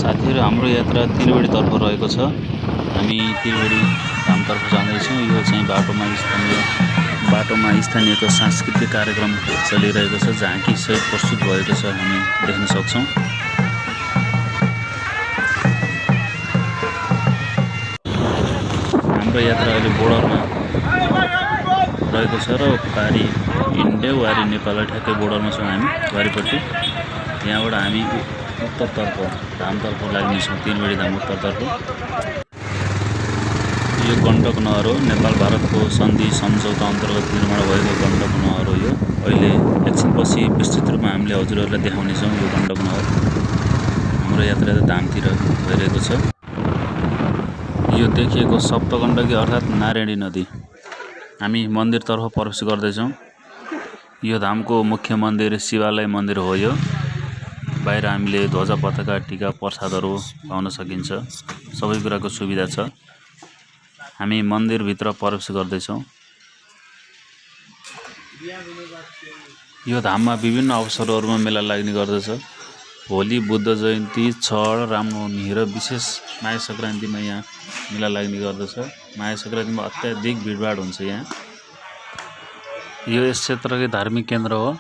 साथीहरु हाम्रो यात्रा त्रिवेणीतर्फ रहेको छ। हामी त्रिवेणी धामतर्फ जाँदैछौँ। यो चाहिँ बाटोमा स्थानीयको सांस्कृतिक कार्यक्रम चलिरहेको छ। झाँकी सहित प्रस्तुत भएको छ, हामी देख्न सक्छौँ। हाम्रो यात्रा अहिले बोर्डरमा रहेको छ र पारी इन्डिया वारी नेपाल ठ्याक्कै बोर्डरमा छौँ हामी वारीपट्टि। यहाँबाट हामी उत्तरतर्फ धामतर्फ लाग्नेछौँ, त्रिवेणी धाम उत्तरतर्फ। यो गण्डक नहर हो, नेपाल भारतको सन्धि सम्झौता अन्तर्गत निर्माण भएको गण्डक नहर हो। यो अहिले एकछिनपछि विस्तृत रूपमा हामीले हजुरहरूलाई देखाउनेछौँ। यो गण्डक नहर हाम्रो यात्रा धामतिर भइरहेको छ। यो देखिएको सप्तगण्डकी अर्थात् नारायणी नदी। हामी मन्दिरतर्फ प्रवेश गर्दैछौँ। यो धामको मुख्य मन्दिर शिवालय मन्दिर हो। यो बाहिर हामीले ध्वजा पताका टीका प्रसादहरू पाउन सकिन्छ, सबै कुराको सुविधा छ। हामी मन्दिरभित्र प्रवेश गर्दैछौँ। यो धाममा विभिन्न अवसरहरूमा मेला लाग्ने गर्दछ। होली, बुद्ध जयन्ती, छठ, रामनवमी र विशेष माघे सङ्क्रान्तिमा यहाँ मेला लाग्ने गर्दछ। माघे सङ्क्रान्तिमा अत्याधिक भिडभाड हुन्छ यहाँ। यो यस क्षेत्रकै धार्मिक केन्द्र हो।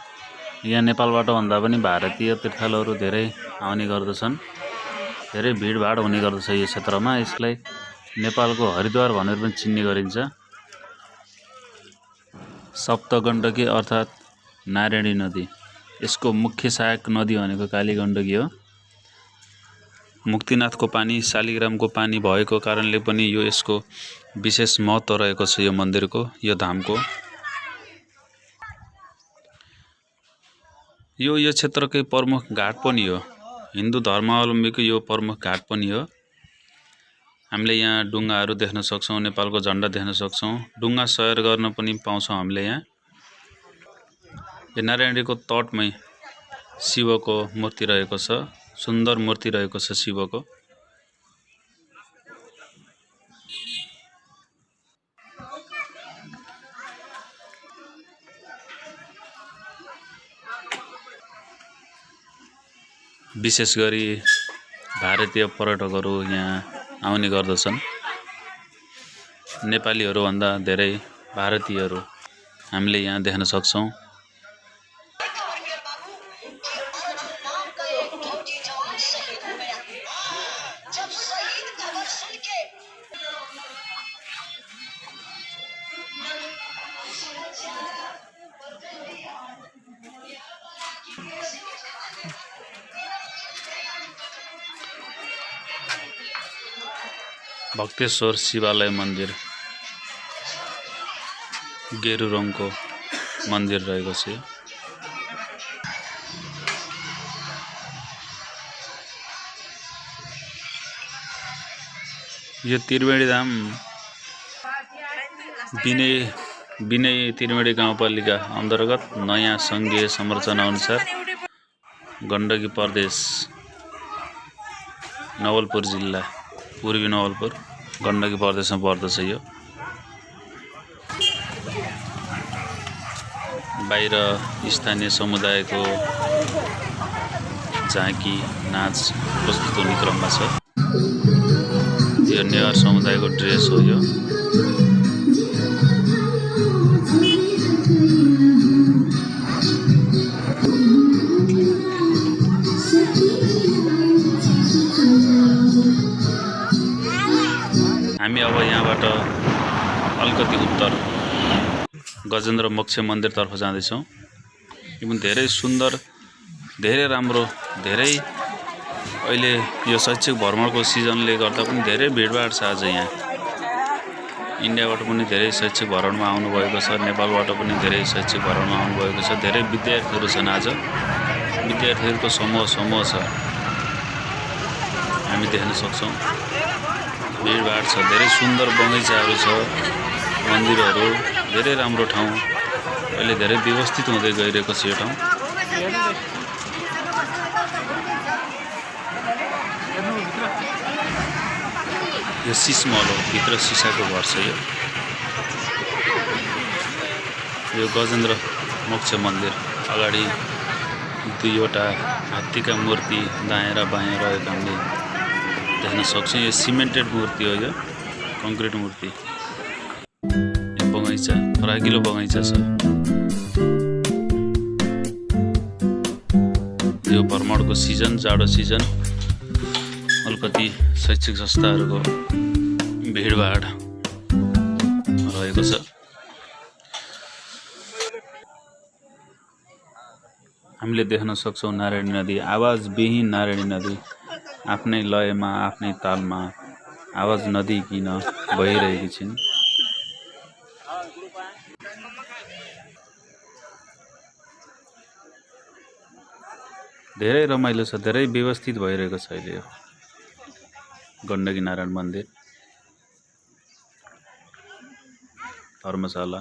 यहाँ नेपालबाट भन्दा पनि भारतीय तीर्थालुहरू धेरै आउने गर्दछन्। धेरै भिडभाड हुने गर्दछ यो क्षेत्रमा। यसलाई नेपालको हरिद्वार भनेर पनि चिन्ने गरिन्छ। सप्तगण्डकी अर्थात् नारायणी नदी। यसको मुख्य सहायक नदी भनेको कालीगण्डकी हो। मुक्तिनाथको पानी, शालिग्रामको पानी भएको कारणले पनि यसको विशेष महत्त्व रहेको छ। यो मन्दिरको, यो धामको। यो क्षेत्रकै प्रमुख घाट पनि हो। हिन्दू धर्मावलम्बीको यो प्रमुख घाट पनि हो। हामीले यहाँ डुङ्गाहरू देख्न सक्छौँ, नेपालको झन्डा देख्न सक्छौँ। डुङ्गा सवार गर्न पनि पाउँछौँ हामीले यहाँ। यो नारायणीको तटमै शिवको मूर्ति रहेको छ। सुन्दर मूर्ति रहेको छ शिवको। विशेष गरी भारतीय पर्यटकहरू यहाँ आउने गर्दछन्। नेपालीहरूभन्दा धेरै भारतीयहरू हामीले यहाँ देख्न सक्छौँ। भक्तेश्वर शिवालय मन्दिर, गेरु रङको मन्दिर रहेको छ। यो त्रिवेणी धाम विनय त्रिवेणी गाउँपालिका अन्तर्गत नयाँ सङ्घीय संरचना अनुसार गण्डकी प्रदेश, नवलपुर जिल्ला, पूर्वी नवलपुर गण्डकी प्रदेशमा पर्दछ। यो बाहिर स्थानीय समुदायको झाँकी नाच प्रस्तुत हुने क्रममा छ। यो नेवार समुदायको ड्रेस हो। यो हामी अब यहाँबाट अलिकति उत्तर गजेन्द्र मोक्ष मन्दिरतर्फ जाँदैछौँ। यो पनि धेरै सुन्दर, धेरै राम्रो, धेरै अहिले यो शैक्षिक भ्रमणको सिजनले गर्दा पनि धेरै भिडभाड छ आज यहाँ। इन्डियाबाट पनि धेरै शैक्षिक भ्रमणमा आउनुभएको छ, नेपालबाट पनि धेरै शैक्षिक भ्रमणमा आउनुभएको छ। धेरै विद्यार्थीहरू छन् आज। विद्यार्थीहरूको समूह छ, हामी देख्न सक्छौँ। भिडभाड छ, धेरै सुन्दर बगैँचाहरू छ, मन्दिरहरू, धेरै राम्रो ठाउँ। अहिले धेरै व्यवस्थित हुँदै गइरहेको छ यो ठाउँ। यो सिसमहल हो, भित्र सिसाको घर छ। यो गजेन्द्र मोक्ष मन्दिर अगाडि दुईवटा हात्तीका मूर्ति दायाँ र बायाँ रहेको हामीले देख्न सक्छौँ। यो सिमेन्टेड मूर्ति हो, यो कङ्क्रिट मूर्ति। यो बगैँचा फराकिलो बगैँचा छ। यो भ्रमणको सिजन, जाडो सिजन, अलिकति शैक्षिक संस्थाहरूको भिडभाड रहेको छ। हामीले देख्न सक्छौँ नारायणी नदी, आवाजविहीन नारायणी नदी, आफ्नै लयमा आफ्नै तालमा आवाज नदी किन भइरहेकी छिन्। धेरै रमाइलो छ, धेरै व्यवस्थित भइरहेको छ अहिले यो गण्डकी नारायण मन्दिर धर्मशाला।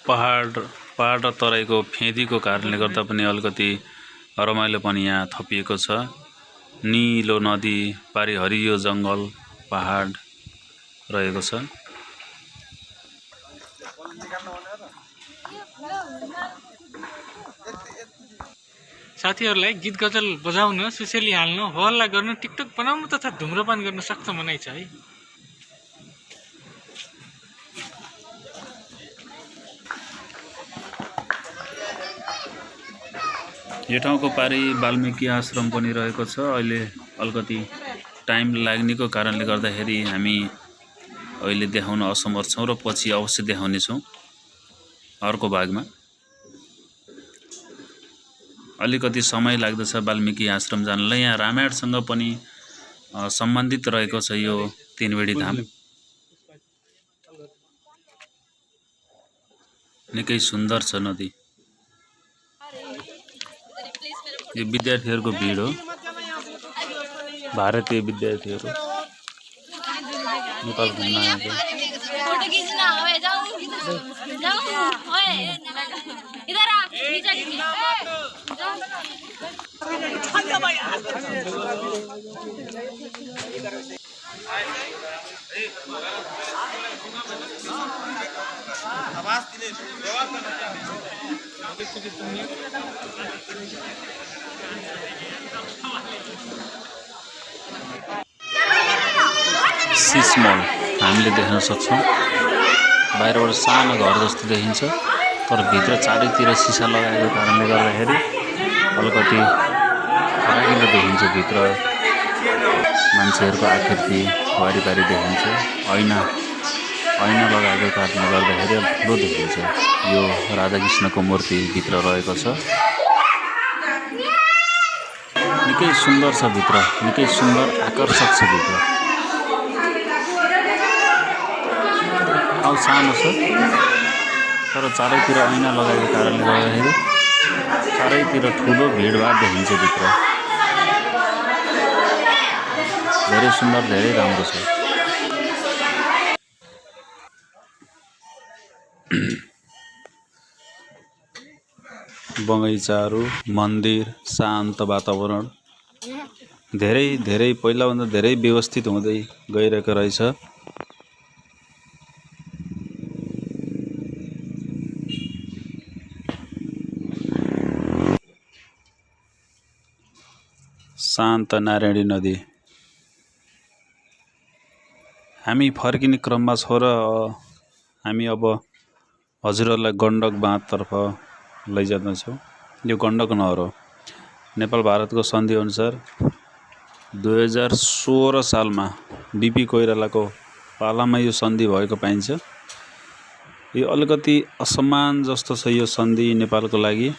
पहाड र तराईको फेदीको कारणले गर्दा पनि अलिकति रमाइलो पनि यहाँ थपिएको छ। निलो नदी पारी हरियो जङ्गल पहाड रहेको छ। साथीहरूलाई गीत गजल बजाउन, सुसेली हाल्न, हल्ला गर्न, टिकटक बनाउन तथा धुम्रपान गर्न सक्छ मनाइ छ है। यो ठाउँको पारी वाल्मिकी आश्रम पनि रहेको छ। अहिले अलिकति टाइम लाग्नेको कारणले गर्दाखेरि हामी अहिले देखाउन असमर्थ छौँ र पछि अवश्य देखाउनेछौँ अर्को भागमा। अलिकति समय लाग्दछ वाल्मिकी आश्रम जानलाई। यहाँ रामायणसँग पनि सम्बन्धित रहेको छ यो तीनवेडी धाम। निकै सुन्दर छ नदी। यो विद्यार्थीहरूको भिड हो, भारतीय विद्यार्थीहरू नेपाल घुम्न आएको। सिस मल हामीले देख्न सक्छौँ। बाहिरबाट सानो घर जस्तो देखिन्छ, तर भित्र चारैतिर सिसा लगाएको कारणले गर्दाखेरि अलिकति फराकिलो देखिन्छ। भित्र मान्छेहरूको आकृति वारिपारि देखिन्छ। ऐना लगाएको कारणले गर्दाखेरि ठुलो देखिन्छ। यो राधाकृष्णको मूर्ति भित्र रहेको छ। निकै सुन्दर छ भित्र, निकै सुन्दर आकर्षक छ भित्र। सानो छ तर चारैतिर ऐना लगाएको कारणले गर्दाखेरि चारैतिर ठुलो भिडभाड देखिन्छ भित्र। धेरै सुन्दर, धेरै राम्रो छ। बगैँचाहरू, मन्दिर, शान्त वातावरण, धेरै पहिलाभन्दा धेरै व्यवस्थित हुँदै गइरहेको रहेछ। शान्त नारायणी नदी। हामी फर्किने क्रममा छौँ र हामी अब हजुरहरूलाई गण्डक बाँधतर्फ लैजाँदैछौँ। यो गण्डक नहर हो। नेपाल भारतको सन्धि अनुसार 2016 सालमा बीपी कोइरालाको पालामा यो सन्धि भएको पाइन्छ। यो अलिकति असमान जस्तो छ यो सन्धि नेपालको लागि।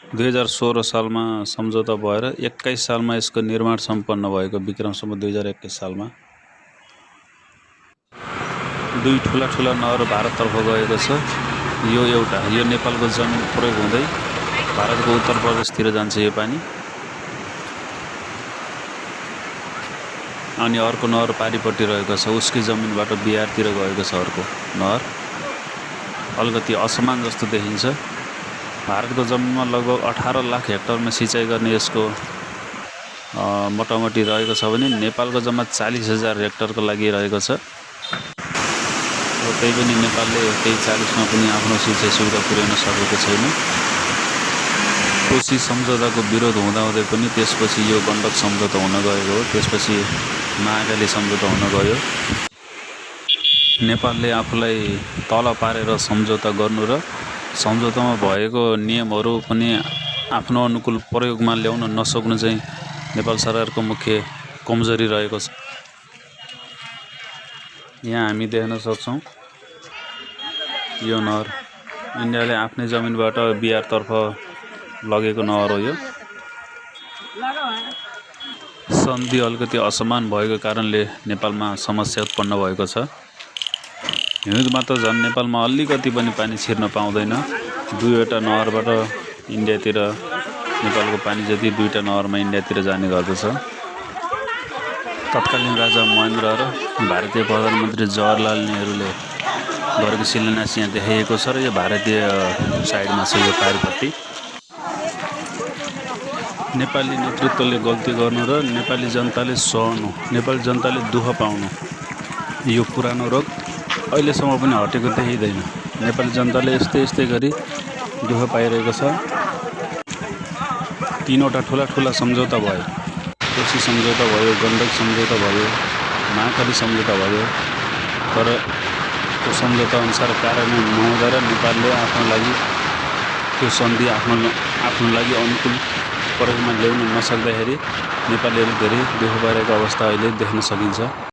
दुई 2016 सालमा सम्झौता भएर 21 सालमा यसको निर्माण सम्पन्न भएको। विक्रम सम्वत 2021 सालमा दुई ठुला नहर भारततर्फ गएको छ। यो एउटा, यो नेपालको जमिन प्रयोग हुँदै भारतको उत्तर प्रदेशतिर जान्छ यो पानी। अनि अर्को नहर पारिपट्टि रहेको छ, उसकै जमिनबाट बिहारतिर गएको छ अर्को नहर। अलिकति असमान जस्तो देखिन्छ। भारतको जमिनमा लगभग 18 लाख हेक्टरमा सिँचाइ गर्ने यसको मोटामोटी रहेको छ भने नेपालको जम्मा 40,000 हेक्टरको लागि रहेको छ। र त्यही पनि नेपालले त्यही 40मा पनि आफ्नो सिँचाइ सुविधा पुर्याउन सकेको छैन। कोशी सम्झौताको विरोध हुँदाहुँदै पनि त्यसपछि यो गण्डक सम्झौता हुन गएको हो, त्यसपछि महाकाली सम्झौता हुन गयो। नेपालले आफूलाई तल पारेर सम्झौता गर्नु र सम्झौतामा भएको नियमहरू पनि आफ्नो अनुकूल प्रयोगमा ल्याउन नसक्नु चाहिँ नेपाल सरकारको मुख्य कमजोरी रहेको छ। यहाँ हामी देख्न सक्छौँ यो नहर इन्डियाले आफ्नै जमिनबाट बिहारतर्फ लगेको नहर हो। यो सन्धि अलिकति असमान भएको कारणले नेपालमा समस्या उत्पन्न भएको छ। हिउँदमा त झन् नेपालमा अलिकति पनि पानी छिर्न पाउँदैन। 2वटा नहरबाट इन्डियातिर नेपालको पानी जति 2टा नहरमा इन्डियातिर जाने गर्दछ। तत्कालीन राजा महेन्द्र र भारतीय प्रधानमन्त्री जवाहरलाल नेहरूले गरेको शिलान्यास यहाँ देखाइएको छ र यो भारतीय साइडमा छ यो पारिपट्टि। नेपाली नेतृत्वले गल्ती गर्नु र नेपाली जनताले सहनु, नेपाली जनताले दुःख पाउनु, यो पुरानो रोग अहिलेसम्म पनि हटेको देखिँदैन। नेपाली जनताले यस्तै गरी दुःख पाइरहेको छ। 3वटा ठुला सम्झौता भयो, कोशी सम्झौता भयो, गण्डक सम्झौता भयो, महाकाली सम्झौता भयो, तर त्यो सम्झौता अनुसार कार्यान्वयन नहुँदा र नेपालले आफ्नो लागि त्यो सन्धि आफ्नो लागि अनुकूल प्रयोगमा ल्याउन नसक्दाखेरि नेपालीहरू धेरै दुःख पाइरहेको अवस्था अहिले देख्न सकिन्छ।